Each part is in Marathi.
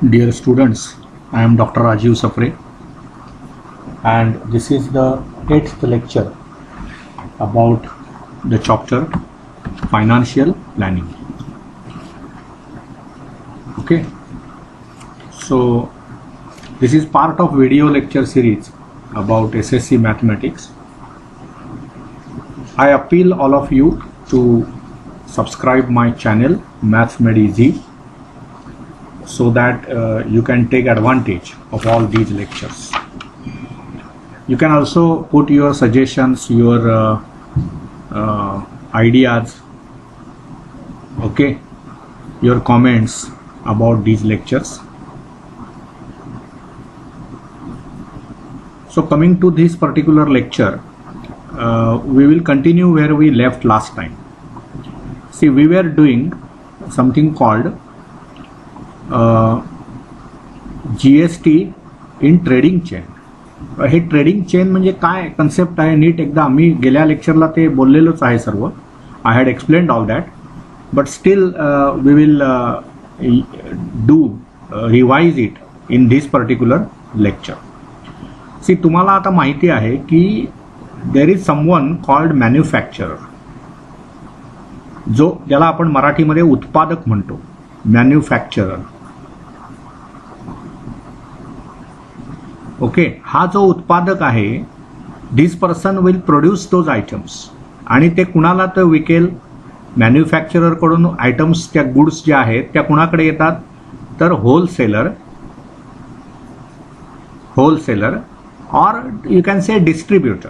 Dear students, I am Dr. Rajiv Sapre, and this is the 8th lecture about the chapter Financial Planning. Okay, so this is part of video lecture series about SSC Mathematics. I appeal all of you to subscribe my channel Maths Made Easy, so that you can take advantage of all these lectures. You can also put your suggestions, your ideas, okay, your comments about these lectures. So coming to this particular lecture, we will continue where we left last time. See, we were doing something called GST in trading chain. हे ट्रेडिंग चेन म्हणजे काय कन्सेप्ट आहे नीट एकदा आम्ही गेल्या लेक्चरला ते बोललेलोच आहे सर्व. I had explained all that, but still we will do revise it in this particular lecture. See, तुम्हाला आता माहिती आहे की there is someone called manufacturer, जो ज्याला आपण मराठीमध्ये उत्पादक म्हणतो, मॅन्युफॅक्चरर. ओके, हा जो उत्पादक आहे, this person will produce those items, आणि ते कुणाला तर विकेल. मॅन्युफॅक्चरर कडून आयटम्स, त्या गुड्स ज्या आहेत त्या कुणाकडे येतात, तर होलसेलर और you can say distributor.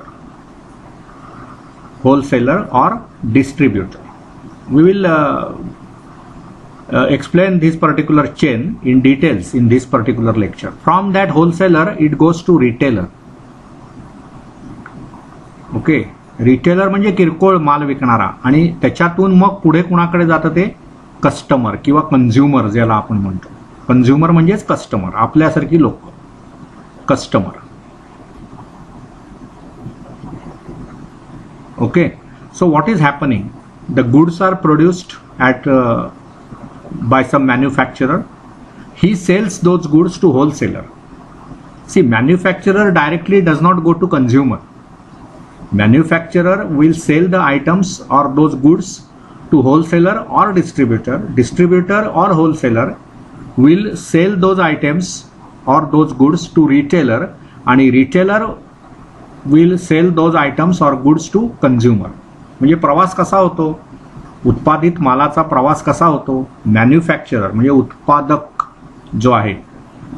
Wholesaler और distributor. We will explain this particular chain in details in this particular lecture. From that wholesaler it goes to retailer. Okay, retailer म्हणजे किरकोळ माल विकणारा, आणि त्याच्यातून मग पुढे कुणाकडे जातं ते कस्टमर किंवा कंझ्युमर ज्याला आपण म्हणतो. कंझ्युमर म्हणजेच कस्टमर, आपल्यासारखी लोक, customer. Okay, so what is happening? The goods are produced at by some manufacturer. He sells those goods to wholesaler. See, manufacturer directly does not go to consumer. Manufacturer will sell the items or those goods to wholesaler or distributor. Distributor or wholesaler will sell those items or those goods to retailer, and retailer will sell those items or goods to consumer. म्हणजे प्रवास कसा होतो, उत्पादित मालाचा प्रवास कसा होतो. मॅन्युफॅक्चरर म्हणजे उत्पादक जो आहे,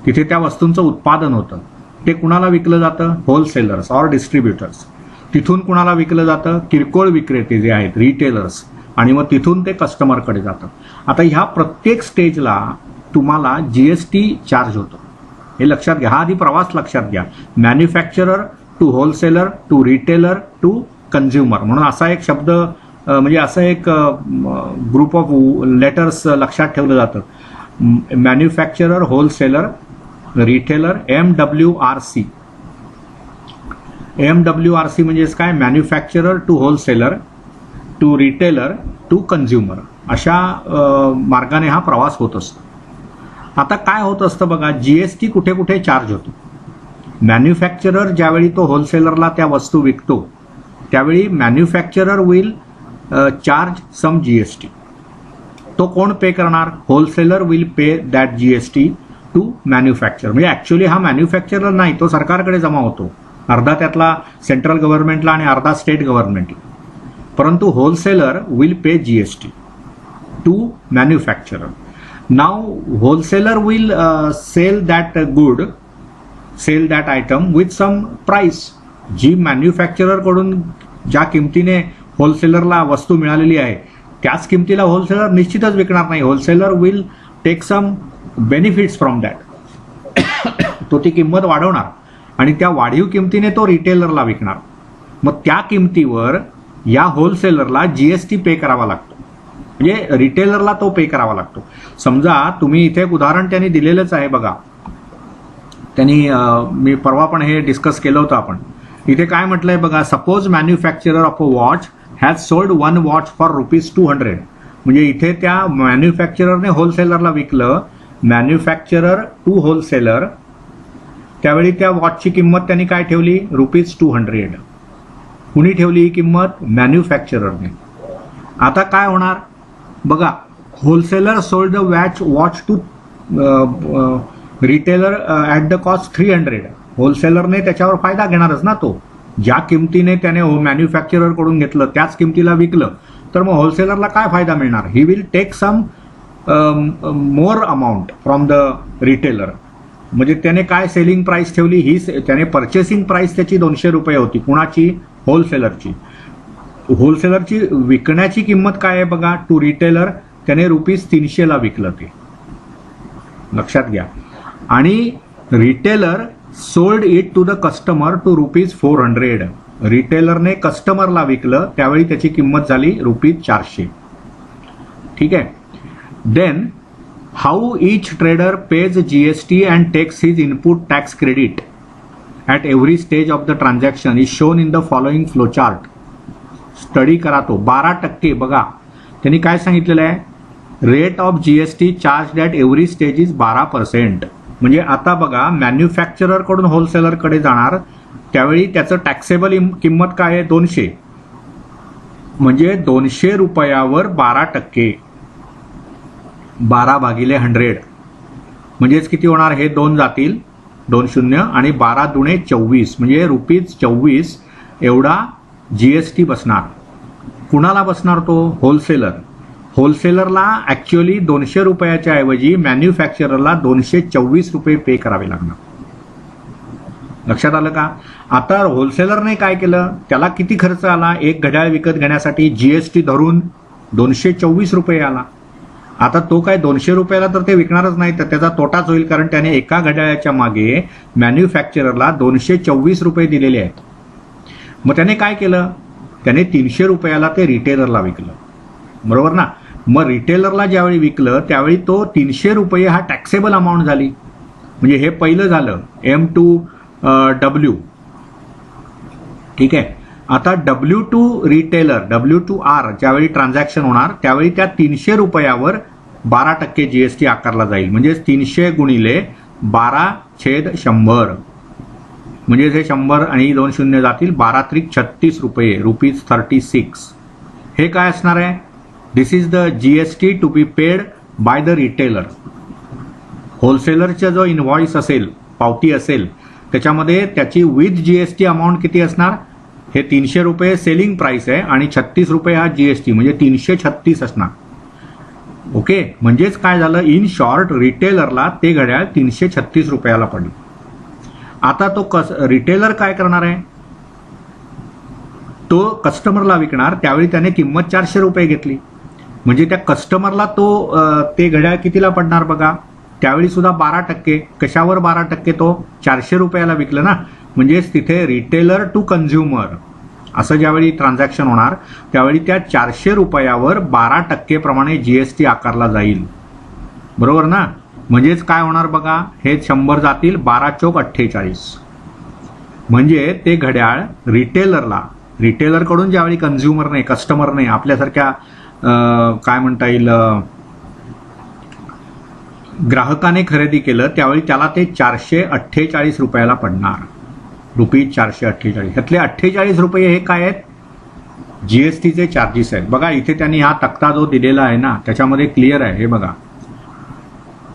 तिथे त्या वस्तूंचं उत्पादन होतं, ते कुणाला विकलं जातं, होलसेलर्स और डिस्ट्रीब्युटर्स. तिथून कुणाला विकलं जातं, किरकोळ विक्रेते जे आहेत, रिटेलर्स, आणि मग तिथून ते कस्टमरकडे जातं. आता ह्या प्रत्येक स्टेजला तुम्हाला जीएसटी चार्ज होतो, हे लक्षात घ्या. हा आधी प्रवास लक्षात घ्या. Manufacturer to wholesaler to retailer to consumer म्हणून असा एक शब्द, म्हणजे असं एक ग्रुप ऑफ लेटर्स लक्षात ठेवलं जातं. Manufacturer, wholesaler, retailer, MWRC. MWRC म्हणजेच काय, manufacturer to wholesaler to retailer to consumer. अशा मार्गाने हा प्रवास होत असतो. आता काय होत असतं बघा, जीएसटी कुठे कुठे चार्ज होतो. मॅन्युफॅक्चरर ज्यावेळी तो होलसेलरला त्या वस्तू विकतो, त्यावेळी manufacturer will charge some GST. तो कोण पे करणार, wholesaler will pay that GST to manufacturer. म्हणजे ॲक्च्युली हा मॅन्युफॅक्चरर नाही, तो सरकारकडे जमा होतो. अर्धा त्यातला सेंट्रल गव्हर्नमेंटला आणि अर्धा स्टेट गव्हर्नमेंटला. परंतु wholesaler will pay GST to manufacturer. Now wholesaler will sell that good, sell that item with some price. जी मॅन्युफॅक्चरर कडून ज्या किमतीने होलसेलरला वस्तू मिळालेली आहे, त्याच किमतीला होलसेलर निश्चितच विकणार नाही. Wholesaler will take some benefits from that. तो ती किंमत वाढवणार आणि त्या वाढीव किमतीने तो रिटेलरला विकणार. मग त्या किमतीवर या होलसेलरला जीएसटी पे करावा लागतो, म्हणजे रिटेलरला तो पे करावा लागतो. समजा तुम्ही इथे एक उदाहरण त्यांनी दिलेलंच आहे बघा. त्यांनी मी परवा पण हे डिस्कस केलं होतं आपण. इथे काय म्हटलंय बघा, suppose manufacturer of a watch has sold one watch for ₹200. म्हणजे इथे त्या मॅन्युफॅक्चररने होलसेलरला विकलं मॅन्युफॅक्चरर टू होलसेलर, त्यावेळी त्या वॉचची किंमत त्यांनी काय ठेवली? ₹200. कुणी ठेवली ही किंमत? मॅन्युफॅक्चररने. आता काय होणार बघा, wholesaler sold the watch to retailer at the cost 300. होलसेलरने त्याच्यावर फायदा घेणारच ना, तो ज्या किमतीने त्याने मॅन्युफॅक्चररकडून घेतलं त्याच किमतीला विकलं तर मग होलसेलरला काय फायदा मिळणार? He will take some more amount from the retailer. म्हणजे त्याने काय सेलिंग प्राइस ठेवली? ही त्याने परचेसिंग प्राइस त्याची ₹200 होती. कुणाची? होलसेलरची. होलसेलरची विकण्याची किंमत काय आहे बघा, टू रिटेलर त्याने ₹300 विकलं, ते लक्षात घ्या. आणि retailer sold it to the customer to ₹400. रिटेलरने कस्टमरला विकलं, त्यावेळी त्याची किंमत झाली ₹400. ठीक आहे. Then how each trader pays GST and takes his input tax credit at every stage of the transaction is shown in the following flow chart. Study करा तो. 12% बघा त्यांनी काय सांगितलेलं आहे? Rate of GST charge at every stage is 12%. म्हणजे आता बघा, मॅन्युफॅक्चररकडून होलसेलरकडे जाणार त्यावेळी त्याचं टॅक्सेबल किंमत काय आहे? 200. म्हणजे ₹200 12%, 12/100. म्हणजेच किती होणार? हे 2 जातील, 2 शून्य आणि 12 दुणे 24 म्हणजे ₹24 एवढा GST बसणार. कुणाला बसणार तो? होलसेलर. होलसेलरला ॲक्च्युअली ₹200 ऐवजी मॅन्युफॅक्चररला ₹224 पे करावे लागणार. लक्षात आलं का? आता होलसेलरने काय केलं? त्याला किती खर्च आला? एक घड्याळ विकत घेण्यासाठी GST धरून ₹224 आला. आता तो काय ₹200 तर ते विकणारच नाही, तर त्याचा तोटाच होईल, कारण त्याने एका घड्याळाच्या मागे मॅन्युफॅक्चररला ₹224 दिलेले आहेत. मग त्याने काय केलं? त्याने ₹300 ते रिटेलरला विकलं, बरोबर ना? मग रिटेलरला ज्यावेळी विकलं त्यावेळी तो ₹300 हा टॅक्सेबल अमाऊंट झाली. म्हणजे हे पहिलं झालं M2W. ठीक आहे. आता W2 रिटेलर, W2R ज्यावेळी ट्रान्झॅक्शन होणार त्यावेळी त्या ₹300 12% GST आकारला जाईल. म्हणजे 300 गुणिले 12/100 म्हणजे हे 100 आणि 2 शून्य जातील, 12×36 ₹36. हे काय असणार आहे? This is the GST to be paid by the retailer. होलसेलरचा जो इनव्हॉइस असेल, पावती असेल, त्याच्यामध्ये त्याची विथ GST अमाऊंट किती असणार? हे ₹300 सेलिंग प्राइस आहे आणि ₹36 हा GST, म्हणजे 336 असणार. ओके. म्हणजेच काय झालं? इन शॉर्ट रिटेलरला ते घड्याळ ₹336 पडलं. आता तो रिटेलर काय करणार आहे? तो कस्टमरला विकणार, त्यावेळी त्याने किंमत ₹400 घेतली. म्हणजे त्या कस्टमरला ते घड्याळ कितीला पडणार बघा? त्यावेळी सुद्धा 12%. कशावर 12%? तो ₹400 विकलं ना. म्हणजेच तिथे रिटेलर टू कन्झ्युमर असं ज्यावेळी ट्रान्झॅक्शन होणार त्यावेळी त्या ₹400 12% प्रमाणे GST आकारला जाईल, बरोबर ना? म्हणजेच काय होणार बघा, हे 100 जातील, 12×4 = 48. म्हणजे ते घड्याळ रिटेलरकडून ज्यावेळी कन्झ्युमरने, कस्टमरने, आपल्यासारख्या काय म्हणता येईल ग्राहकाने खरेदी केलं त्यावेळी त्याला ते ₹448 पडणार. ₹448. ह्यातले ₹48 हे काय आहेत? GSTचे चार्जेस आहेत. बघा इथे त्यांनी हा तक्ता जो दिलेला आहे ना त्याच्यामध्ये क्लिअर आहे. हे बघा,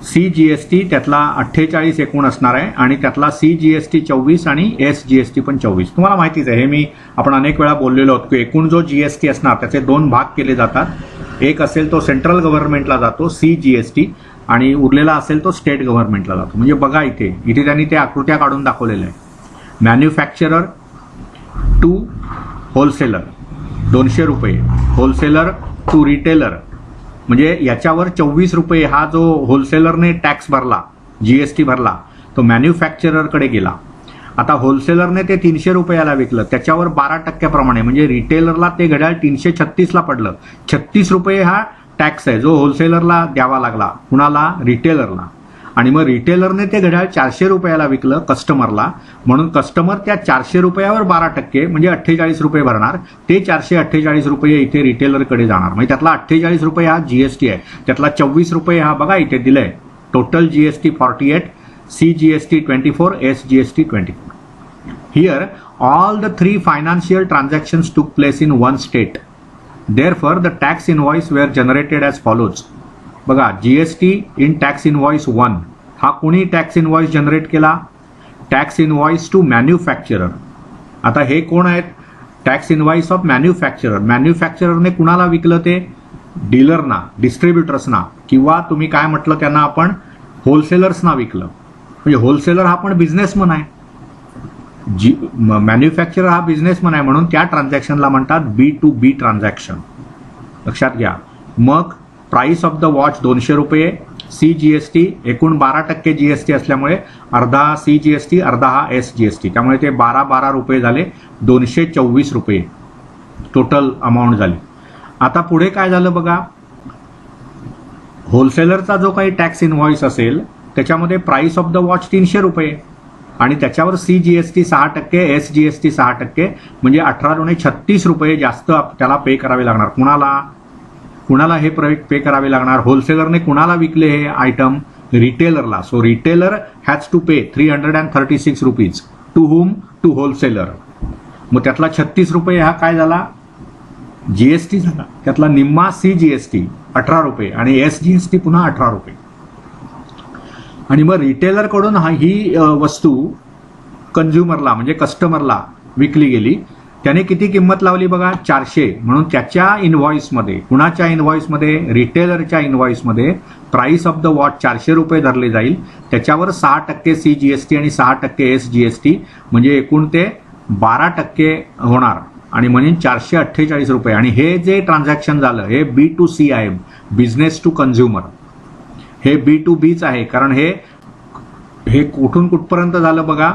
CGST त्यातला 48 एकूण असणार आहे आणि त्यातला CGST 24 आणि SGST पण 24. तुम्हाला माहितीच आहे, हे आपण अनेक वेळा बोललेलो आहोत की एकूण जो GST असणार त्याचे 2 भाग केले जातात. एक असेल तो सेंट्रल गव्हर्नमेंटला जातो CGST आणि उरलेला असेल तो स्टेट गव्हर्नमेंटला जातो. म्हणजे बघा इथे त्यांनी त्या आकृत्या काढून दाखवलेल्या आहे. Manufacturer to wholesaler ₹200, wholesaler to retailer म्हणजे याच्यावर ₹24 हा जो होलसेलरने टॅक्स भरला, GST भरला, तो मॅन्युफॅक्चररकडे गेला. आता होलसेलरने ते ₹300 विकलं, त्याच्यावर 12% प्रमाणे म्हणजे रिटेलरला ते घड्याळ 336 पडलं. ₹36 हा टॅक्स आहे जो होलसेलरला द्यावा लागला. कुणाला? रिटेलरला. आणि मग रिटेलरने ते घड्याळ ₹400 विकलं कस्टमरला, म्हणून कस्टमर त्या ₹400 12% म्हणजे ₹48 भरणार. ते ₹448 इथे रिटेलरकडे जाणार. म्हणजे त्यातला ₹48 हा GST आहे, त्यातला ₹24 हा बघा इथे दिलंय total GST 48, CGST 24, SGST 24. Here all the three financial transactions took place in one state. Therefore the tax invoice were generated as follows. बघा, GST in tax invoice 1 हा कोणी टॅक्स इनव्हॉइस जनरेट केला? Tax invoice to manufacturer. आता हे कोण आहेत? Tax invoice of manufacturer. मॅन्युफॅक्चररने कुणाला विकलं? ते डीलरना, डिस्ट्रीब्युटर्सना, किंवा तुम्ही काय म्हटलं त्यांना आपण, होलसेलर्सना विकलं. म्हणजे होलसेलर हा पण बिझनेसमन आहे, मॅन्युफॅक्चरर हा बिझनेसमन आहे, म्हणून त्या ट्रान्झॅक्शनला म्हणतात B2B ट्रान्झॅक्शन. लक्षात घ्या. मग प्राइस ऑफ द वॉच 200 रुपये, CGST एकूण 12% GST असल्यामुळे अर्धा CGST अर्धा हा SGST, त्यामुळे ते 12 रुपये झाले, 224 रुपये टोटल अमाऊंट झाली. आता पुढे काय झालं बघा, होलसेलरचा जो काही टॅक्स इनव्हॉइस असेल त्याच्यामध्ये प्राइस ऑफ द वॉच 300 रुपये आणि त्याच्यावर CGST 6%, SGST 6%, म्हणजे 18×36 रुपये जास्त त्याला पे करावे लागणार. कुणाला हे पे करावे लागणार? होलसेलरने कुणाला विकले हे आयटम? रिटेलरला. So retailer has to pay 336 rupees. To whom? To wholesaler. मग त्यातला 36 रुपये हा काय झाला? GST झाला. त्यातला निम्मा CGST 18 रुपये आणि SGST पुन्हा 18 रुपये. आणि मग रिटेलरकडून ही वस्तू कंझ्युमरला म्हणजे कस्टमरला विकली गेली. त्याने किती किंमत लावली बघा? 400. म्हणून त्याच्या इनव्हॉइसमध्ये, कुणाच्या इनव्हॉइसमध्ये? रिटेलरच्या इनव्हॉइसमध्ये प्राइस ऑफ द वॉच 400 रुपये धरले जाईल. त्याच्यावर 6% CGST आणि 6% SGST, म्हणजे एकूण ते 12% होणार आणि म्हणून 448 रुपये. आणि हे जे ट्रान्झॅक्शन झालं हे B2C आहे, बिझनेस टू कंझ्युमर. हे B2Bच आहे, कारण हे कुठून कुठपर्यंत झालं बघा?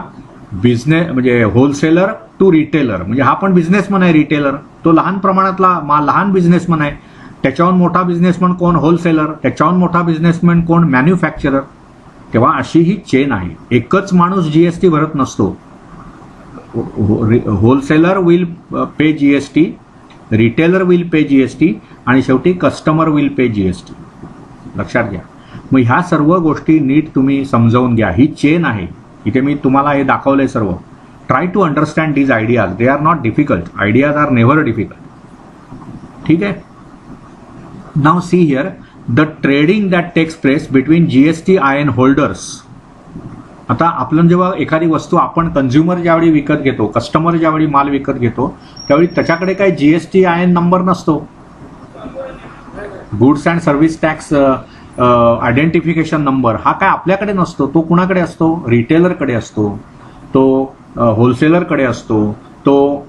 बिझनेस म्हणजे होलसेलर टू रिटेलर, म्हणजे हा पण बिझनेसमन आहे रिटेलर. तो लहान प्रमाणातला लहान बिझनेसमन आहे. त्याच्याहून मोठा बिझनेसमन कोण? होलसेलर. त्याच्याहून मोठा बिझनेसमॅन कोण? मॅन्युफॅक्चरर. तेव्हा अशी ही चेन आहे. एकच माणूस GST भरत नसतो. Wholesaler will pay GST, retailer will pay GST आणि शेवटी कस्टमर विल पे GST. लक्षात घ्या. मग ह्या सर्व गोष्टी नीट तुम्ही समजावून घ्या. ही चेन आहे. इथे मी तुम्हाला हे दाखवलंय सर्व. Try to understand these ideas. They are not difficult. Ideas are never difficult. ठीक आहे. Now see here the trading that takes place between GST IN holders. आता आपण जेव्हा एखादी वस्तू आपण कंझ्युमर ज्यावेळी विकत घेतो, कस्टमर ज्यावेळी माल विकत घेतो, त्यावेळी त्याच्याकडे काही GST IN नंबर नसतो. Goods and service tax identification number हा काय आपल्याकडे नसतो. तो कुणाकडे असतो? रिटेलरकडे असतो, तो होलसेलरकडे असतो, तो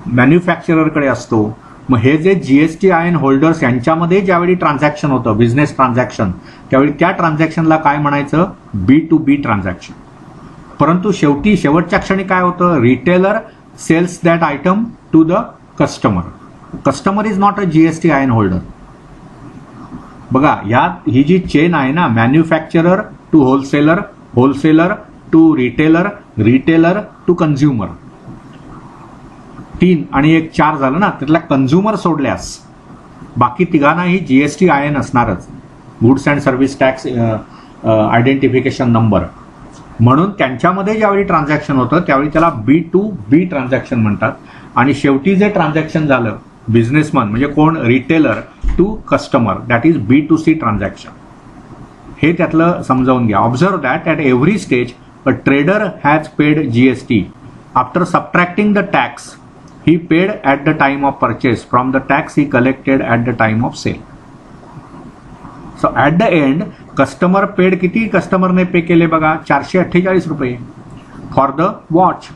मॅन्युफॅक्चररकडे असतो. मग हे जे GST IN होल्डर्स यांच्यामध्ये ज्यावेळी ट्रान्झॅक्शन होतं, बिझनेस ट्रान्झॅक्शन, त्यावेळी त्या ट्रान्झॅक्शनला काय म्हणायचं? B2B transaction. परंतु शेवटच्या क्षणी काय होतं? Retailer sells that item to the customer. Customer is not a GST IN holder. बघा, ही जी चेन आहे ना, manufacturer to wholesaler, wholesaler to retailer, retailer to consumer, 3 आणि 1 4 झालं ना. त्यातला कंझ्युमर सोडल्यास बाकी तिघांनाही GST IN असणारच, goods and service tax identification number. म्हणून त्यांच्यामध्ये ज्यावेळी ट्रान्झॅक्शन होतं त्यावेळी त्याला B2B ट्रान्झॅक्शन म्हणतात. आणि शेवटी जे ट्रान्झॅक्शन झालं बिझनेसमन म्हणजे कोण? Retailer to customer, that is B2C transaction. हे त्यातलं समजावून घ्या. Observe that at every stage a trader has paid GST. After subtracting the tax he paid at the time of purchase from the tax he collected at the time of sale. So at the end customer paid किती कस्टमरने पे केले बघा? 448 रुपये for the watch.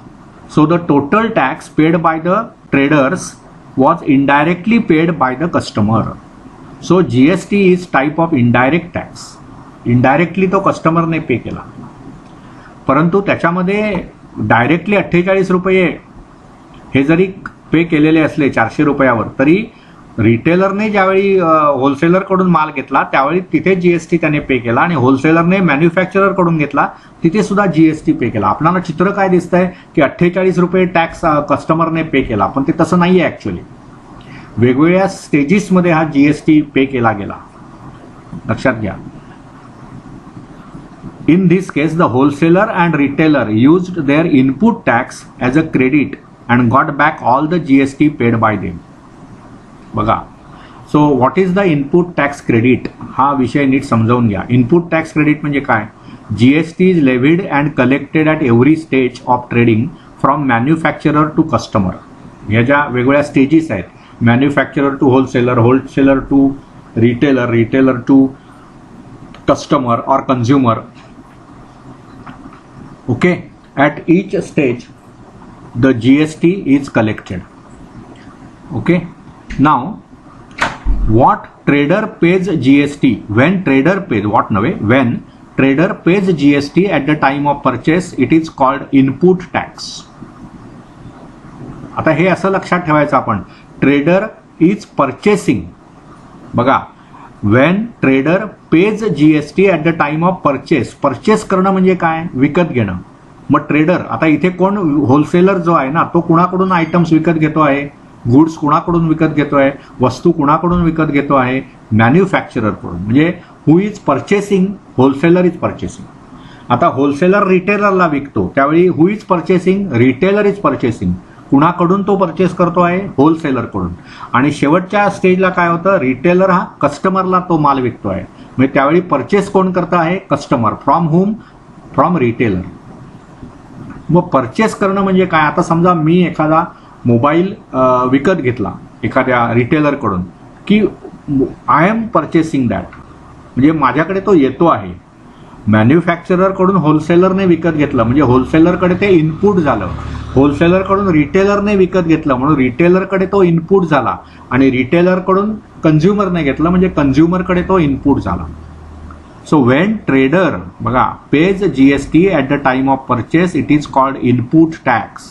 So the total tax paid by the traders was indirectly paid by the customer. So GST is type of indirect tax. Indirectly तो कस्टमरने पे केला, परंतु त्याच्यामध्ये डायरेक्टली 48 रुपये हे जरी पे केलेले असले 400 रुपयावर, तरी रिटेलरने ज्यावेळी होलसेलरकडून माल घेतला त्यावेळी तिथे GST त्याने पे केला आणि होलसेलरने मॅन्युफॅक्चररकडून घेतला तिथे सुद्धा GST पे केला. आपल्याला चित्र काय दिसतंय की 48 रुपये टॅक्स कस्टमरने पे केला, पण ते तसं नाहीये ऍक्च्युअली. वेगवेगळ्या स्टेजेसमध्ये हा GST पे केला गेला. लक्षात घ्या. In this case, the wholesaler and retailer used their input tax as a credit and got back all the GST paid by them. बघा, so what is the input tax credit? हा विषय नीट समजावून घ्या. इनपुट टॅक्स क्रेडिट म्हणजे काय? GST is levied and collected at every stage of trading from manufacturer to customer. ह्या ज्या वेगवेगळ्या स्टेजेस आहेत, manufacturer to wholesaler, wholesaler to retailer, retailer to customer और consumer. Okay, at each stage the GST is collected. Okay, now what trader pays GST when trader pays what nave when trader pays GST at the time of purchase, it is called input tax. आता हे असं लक्षात ठेवायचं आपण, ट्रेडर इज परचेसिंग. बघा, Wien trader pays GST at the time of purchase. Purchase करणं म्हणजे काय? विकत घेणं. मग ट्रेडर, आता इथे कोण होलसेलर जो आहे ना, तो कुणाकडून आयटम्स विकत घेतो आहे? गुड्स कुणाकडून विकत घेतो आहे? वस्तू कुणाकडून विकत घेतो आहे? मॅन्युफॅक्चररकडून. म्हणजे who is purchasing? Wholesaler is purchasing. आता होलसेलर रिटेलरला विकतो, त्यावेळी who is purchasing? Retailer is purchasing. कुणाकडून तो परचेस करतो आहे? होलसेलरकडून. आणि शेवटच्या स्टेजला काय होतं? रिटेलर हा कस्टमरला तो माल विकतो आहे. म्हणजे त्यावेळी परचेस कोण करतं आहे? Customer. From hmm? From retailer. मग परचेस करणं म्हणजे काय? आता समजा मी एखादा मोबाईल विकत घेतला एखाद्या रिटेलरकडून, की आय एम परचेसिंग दॅट, म्हणजे माझ्याकडे तो येतो आहे. मॅन्युफॅक्चररकडून होलसेलरने विकत घेतलं म्हणजे होलसेलरकडे ते इनपुट झालं. होलसेलरकडून रिटेलरने विकत घेतलं म्हणून रिटेलरकडे तो इनपुट झाला. आणि रिटेलरकडून कंझ्युमरने घेतलं म्हणजे कंझ्युमरकडे तो इनपुट झाला. सो वेन ट्रेडर, बघा, page GST at the time of purchase, it is called input tax.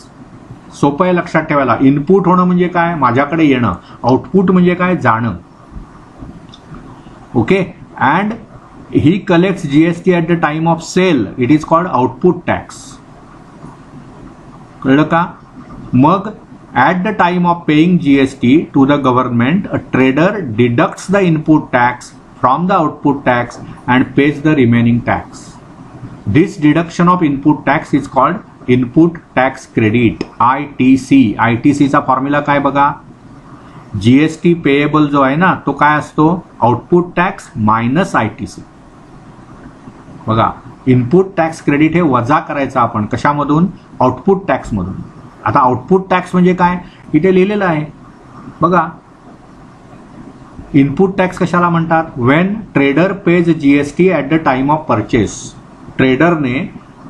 सोपं आहे लक्षात ठेवायला. इनपुट होणं म्हणजे काय? माझ्याकडे येणं. आउटपुट म्हणजे काय? जाणं. Okay. And he collects GST at the time of sale, it is called output tax. कळलं का? मग at the time of paying GST to the government, a trader deducts the input tax from the output tax and pays the remaining tax. This deduction of input tax is called input tax credit, ITC. ITC चा फॉर्म्युला काय बघा? जीएसटी पेएबल जो आहे ना, तो काय असतो? Output tax minus ITC. बघा, इनपुट टॅक्स क्रेडिट हे वजा करायचं आपण कशामधून? आउटपुट टॅक्स मधून. आता आउटपुट टॅक्स म्हणजे काय? इथे लिहिलेलं आहे बघा. इनपुट टॅक्स कशाला म्हणतात? When trader pays GST at the time of purchase. ट्रेडरने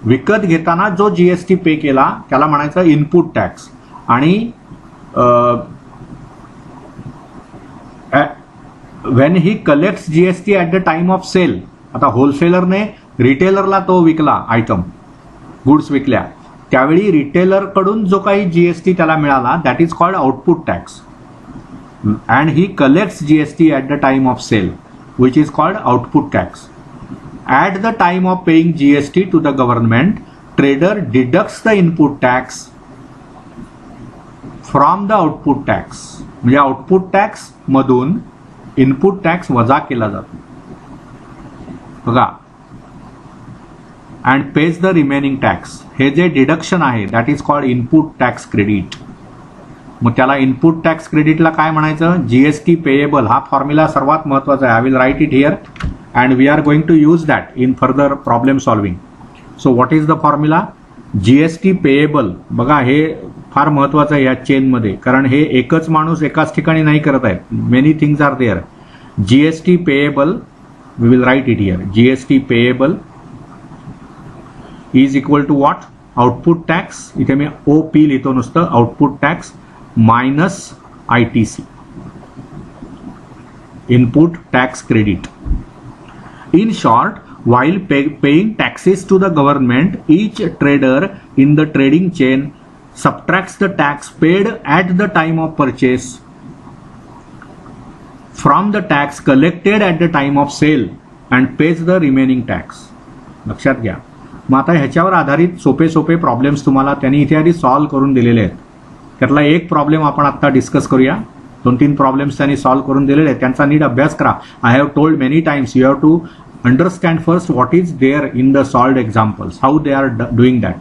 विकत घेताना जो जीएसटी पे केला त्याला म्हणायचं इनपुट टॅक्स. आणि when he collects GST at the time of sale. आता होलसेलरने रिटेलरला तो विकला, आयटम गुड्स विकल्या, त्यावेळी रिटेलरकडून जो काही जीएसटी त्याला मिळाला, that is called output tax. And he collects GST at the time of sale, which is called output tax. At the time of paying GST to the government, trader deducts the input tax from the output tax. म्हणजे आउटपुट टॅक्स मधून इनपुट टॅक्स वजा केला जातो. बघा, and page the remaining tax. हे जे डिडक्शन आहे that is called input tax credit. मग त्याला इनपुट टॅक्स क्रेडिटला काय म्हणायचं? GST payable. हा फॉर्म्युला सर्वात महत्वाचा आहे. I will write it here and we are going to use that in further problem solving. So what is the formula? GST payable. बघा, हे फार महत्वाचं आहे या चेनमध्ये, कारण हे एकच माणूस एकाच ठिकाणी नाही करत आहे. Many things are there. GST payable, we will write it here. GST payable is equal to what? Output tax. इथे मी OP लिहितो नुसतं, output tax minus ITC, input tax credit. In short, while paying taxes to the government, each trader in the trading chain subtracts the tax paid at the time of purchase from the tax collected at the time of sale and pays the remaining tax. लक्षात घ्या. मग आता ह्याच्यावर आधारित सोपे सोपे प्रॉब्लेम्स तुम्हाला त्यांनी इथे आधी सॉल्व्ह करून दिलेले आहेत. त्यातला एक प्रॉब्लेम आपण आता डिस्कस करूया. 2-3 प्रॉब्लेम्स त्यांनी सॉल्व्ह करून दिलेले आहेत, त्यांचा नीट अभ्यास करा. I have told many times you have to understand first what is there in the solved examples, how they are doing that.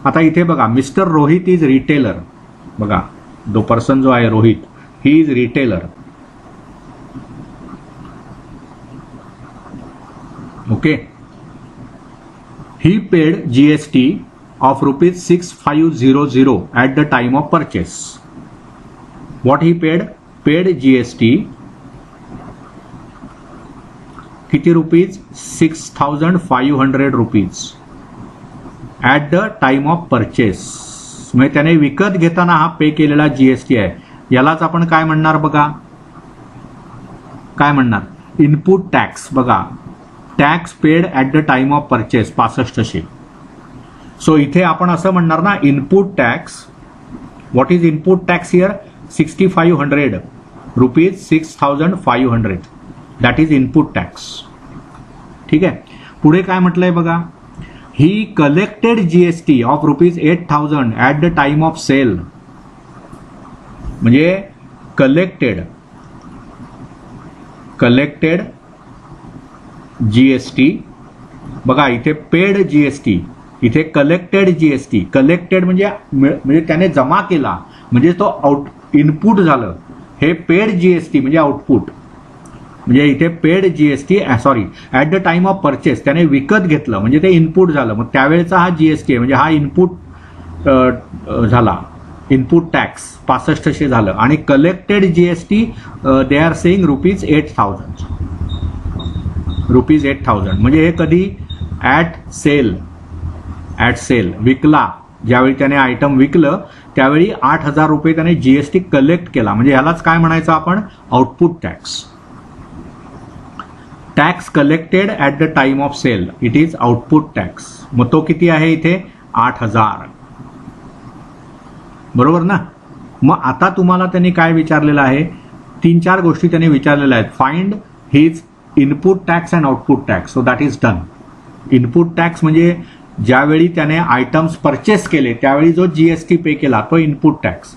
आता इथे बघा, मिस्टर रोहित इज रिटेलर. बघा, जो पर्सन जो आहे Rohit, he is retailer. Okay, he paid GST of rupees 6500 at the time of purchase. What he paid? Paid GST किती rupees? 6500 rupees at the time of purchase. म्हणजे त्याने विकत घेताना हा पे केलेला GST आहे. यालाच आपण काय म्हणणार बघा, काय म्हणणार? Input tax. बघा, tax paid at the time of purchase 6500. So इथे आपण असं म्हणणार ना, input tax. What is input tax here? 6500 rupees 6500, that is input tax. ठीक आहे. पुढे काय म्हटलंय बघा, he collected GST of rupees 8000 at the time of sale. म्हणजे कलेक्टेड GST. बघा, इथे पेड GST, इथे कलेक्टेड GST. कलेक्टेड म्हणजे त्याने जमा केला, म्हणजे तो इनपुट झालं. हे पेड GST म्हणजे आउटपुट. म्हणजे इथे paid GST, sorry, at the time of purchase, त्याने विकत घेतलं म्हणजे ते इनपुट झालं. मग त्यावेळेचा हा GST आहे, म्हणजे हा इनपुट झाला, इनपुट टॅक्स 6500 झालं. आणि collected GST they are saying rupees 8000. Rupees 8000 म्हणजे हे कधी? ॲट सेल विकला. ज्यावेळी त्याने आयटम विकलं त्यावेळी 8000 रुपये त्याने GST कलेक्ट केला. म्हणजे ह्यालाच काय म्हणायचं आपण? Output tax. Tax collected at the time of sale, it is output tax. मग तो किती आहे इथे? 8000. बरोबर ना? मग आता तुम्हाला त्यांनी काय विचारलेलं आहे? 3-4 गोष्टी त्यांनी विचारलेल्या आहेत. Find his input tax and output tax. So that is done. Input tax म्हणजे ज्यावेळी त्याने आयटम्स परचेस केले त्यावेळी जो GST पे केला तो इनपुट टॅक्स.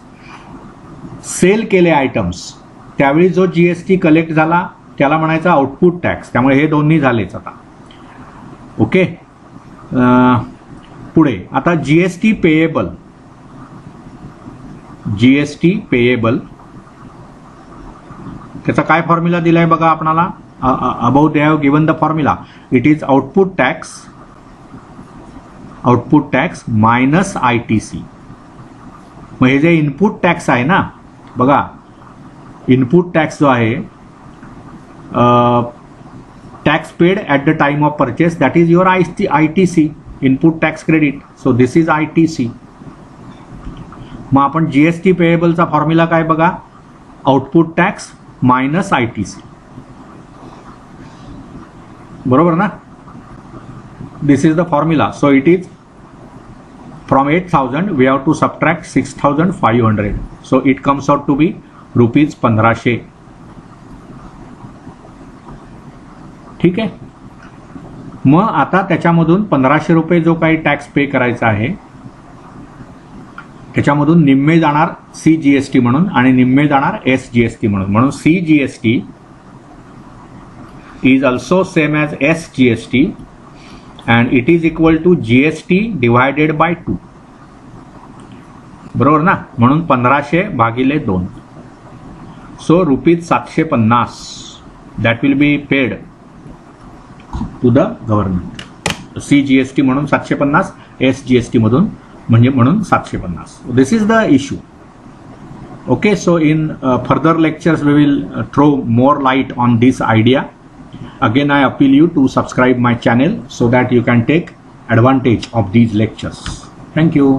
सेल केले आयटम्स त्यावेळी जो GST कलेक्ट झाला त्याला म्हणायचा आउटपुट टॅक्स. त्यामुळे हे दोन्ही झालेच आता. ओके. पुढे आता GST पेएबल. त्याचा काय फॉर्म्युला दिलाय बघा आपणाला. above they have given the formula. It is output tax minus ITC. मग हे जे इनपुट टॅक्स आहे ना, बघा, इनपुट टॅक्स जो आहे tax paid at the time of purchase, that is your ITC, input tax credit. So this is ITC. मग आपण GST पेएबलचा फॉर्म्युला काय बघा, आउटपुट टॅक्स मायनस ITC. बरोबर ना? This is the formula. So it is from 8000 we have to subtract 6500. So it comes out to be rupees 1500. ठीक आहे. मग आता त्याच्यामधून 1500 रुपये जो काही टॅक्स पे करायचा आहे त्याच्यामधून निम्मे जाणार CGST म्हणून आणि निम्मे जाणार SGST म्हणून. म्हणून CGST is also same as SGST and it is equal to GST divided by 2. बरोबर ना? म्हणून 1500 भागिले 2. So rupees 750 that will be paid to the government. CGST म्हणून 750, SGST मधून म्हणून 750. This is the issue. Okay, so in further lectures we will throw more light on this idea. Again, I appeal you to subscribe my channel so that you can take advantage of these lectures. Thank you.